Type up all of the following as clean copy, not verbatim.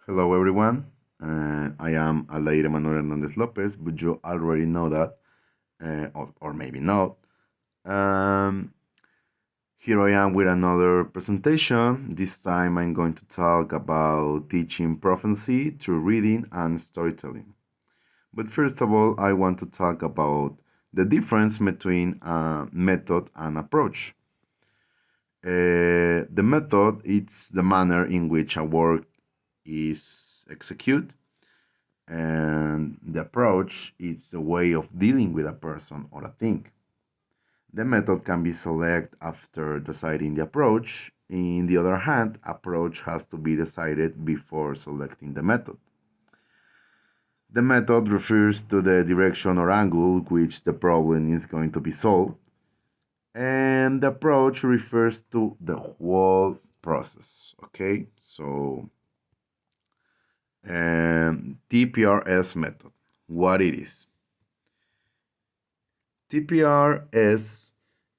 Hello, everyone. I am Aleire Manuel Hernandez Lopez, but you already know that, or maybe not. Um, Here I am with another presentation. This time I'm going to talk about teaching proficiency through reading and storytelling. But first of all, I want to talk about the difference between a method and approach. The method is the manner in which a work is executed, and the approach is a way of dealing with a person or a thing. The method can be selected after deciding the approach. In the other hand, approach has to be decided before selecting the method. The method refers to the direction or angle which the problem is going to be solved, and the approach refers to the whole process. Okay, so TPRS method, what it is. TPRS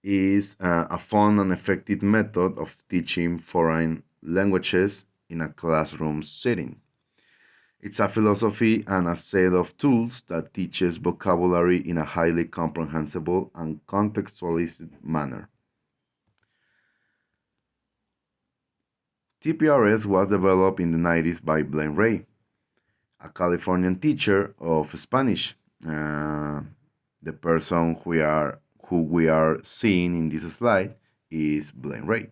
is a fun and effective method of teaching foreign languages in a classroom setting. It's a philosophy and a set of tools that teaches vocabulary in a highly comprehensible and contextualized manner. TPRS was developed in the 90s by Blaine Ray, a Californian teacher of Spanish. The person who we are seeing in this slide is Blaine Ray.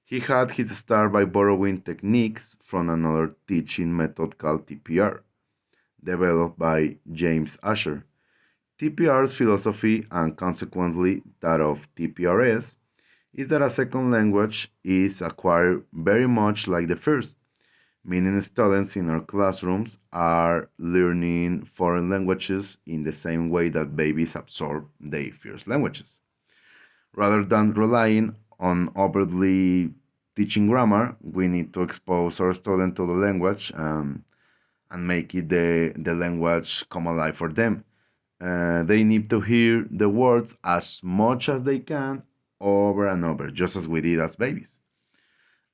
He had his start by borrowing techniques from another teaching method called TPR, developed by James Asher. TPR's philosophy, and consequently that of TPRS, is that a second language is acquired very much like the first, meaning students in our classrooms are learning foreign languages in the same way that babies absorb their first languages. Rather than relying on overtly teaching grammar, we need to expose our students to the language and make it the language come alive for them. They need to hear the words as much as they can over and over, just as we did as babies.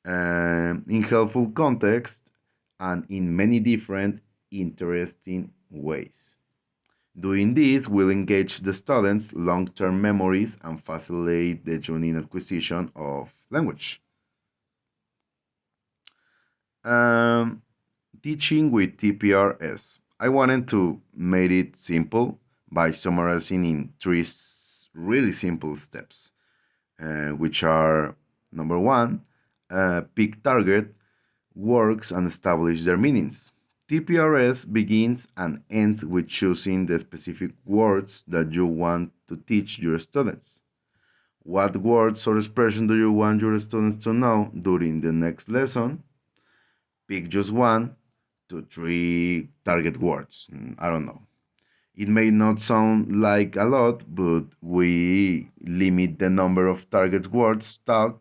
In helpful context and in many different interesting ways. Doing this will engage the students' long-term memories and facilitate the unique acquisition of language. Um, Teaching with TPRS. I wanted to make it simple by summarizing in three really simple steps, which are number one, pick target, works, and establish their meanings. TPRS begins and ends with choosing the specific words that you want to teach your students. What words or expression do you want your students to know during the next lesson? Pick just one to three target words. I don't know. It may not sound like a lot, but we limit the number of target words taught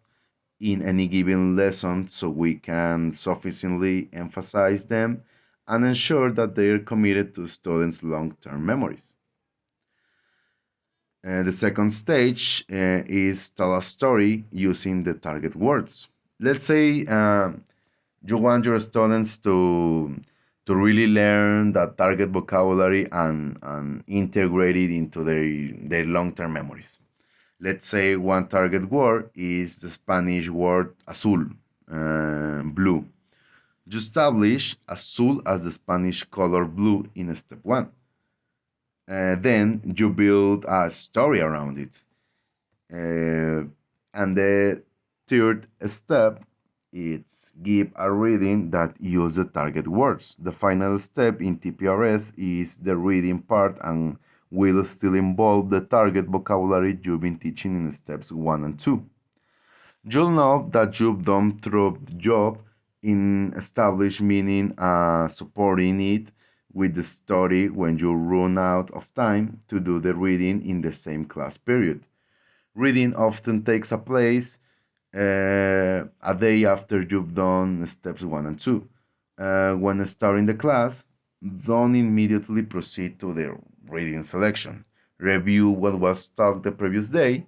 in any given lesson so we can sufficiently emphasize them and ensure that they are committed to students' long term memories. The second stage is tell a story using the target words. Let's say you want your students to really learn that target vocabulary and integrate it into their long-term memories. Let's say one target word is the Spanish word azul, blue. You establish azul as the Spanish color blue in step one. Then you build a story around it. And the third step is give a reading that use the target words. The final step in TPRS is the reading part and will still involve the target vocabulary you've been teaching in steps 1 and 2. You'll know that you've done thorough job in establish meaning, supporting it with the story when you run out of time to do the reading in the same class period. Reading often takes a place a day after you've done steps 1 and 2. When starting the class, don't immediately proceed to the reading selection. Review what was taught the previous day,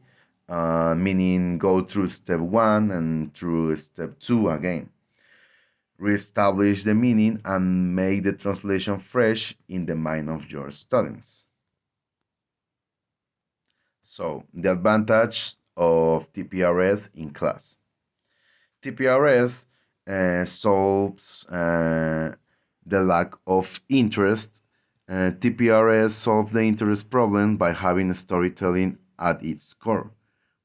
meaning go through step 1 and through step 2 again. reestablish the meaning, and make the translation fresh in the mind of your students. So, the advantage of TPRS in class. TPRS solves the lack of interest. TPRS solves the interest problem by having storytelling at its core.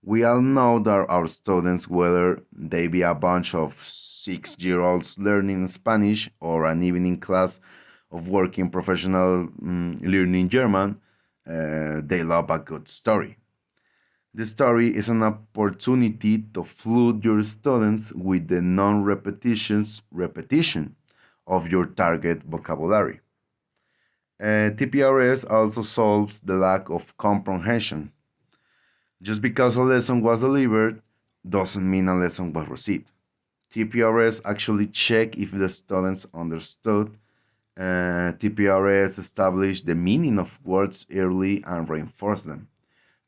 We all know that our students, whether they be a bunch of 6-year-olds learning Spanish or an evening class of working professional learning German, they love a good story. The story is an opportunity to flood your students with the repetition of your target vocabulary. TPRS also solves the lack of comprehension. Just because a lesson was delivered doesn't mean a lesson was received. TPRS actually check if the students understood. TPRS establish the meaning of words early and reinforce them.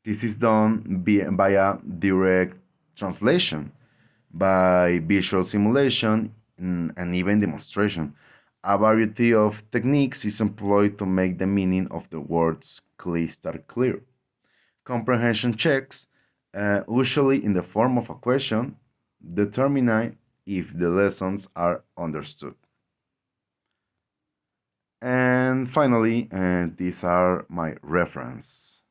This is done via direct translation, by visual simulation, and even demonstration. A variety of techniques is employed to make the meaning of the words crystal clear. Comprehension checks, usually in the form of a question, determine if the lessons are understood. And finally, these are my reference.